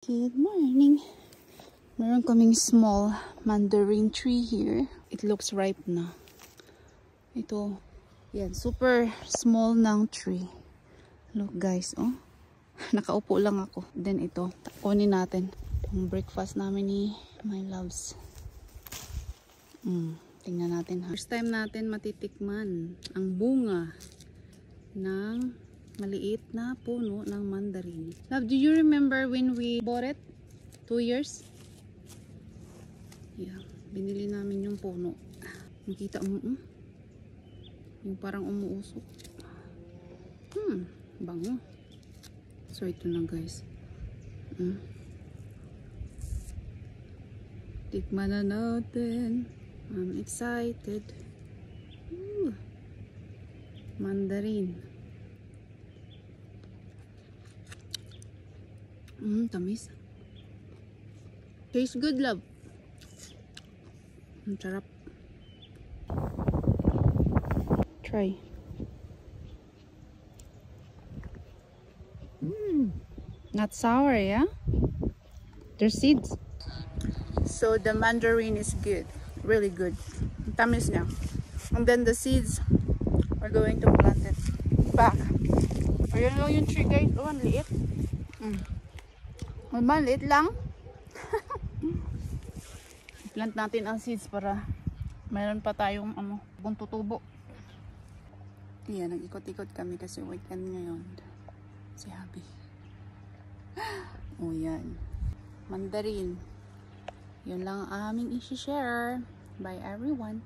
Good morning. Meron kaming small mandarin tree here. It looks ripe na. Ito. Yan, super small ng tree. Look guys, oh. Nakaupo lang ako. Then ito, kunin natin. Yung breakfast namin ni my loves. Tingnan natin ha. First time natin matitikman ang bunga ng maliit na puno ng mandarin. Love, do you remember when we bought it? 2 years? Yeah, binili namin yung puno. Nakita mo, yung parang umuusok. Bango. So ito na guys. Tikman na natin. I'm excited. Mandarin. Tamis. Tastes good, love. Ang sarap. Try. Not sour, yeah? There's seeds. So the mandarin is good. Really good. Tamis niya. And then the seeds, we're going to plant it back. Ayun lang yung tree guys. Oh, ang liit. Maliit lang. Plant natin ang seeds para mayroon pa tayong bagong tutubo. Ayan, nag-ikot-ikot kami kasi weekend ngayon. Si Habi. Oh, yan. Mandarin. Yun lang ang aming i-share. Bye everyone.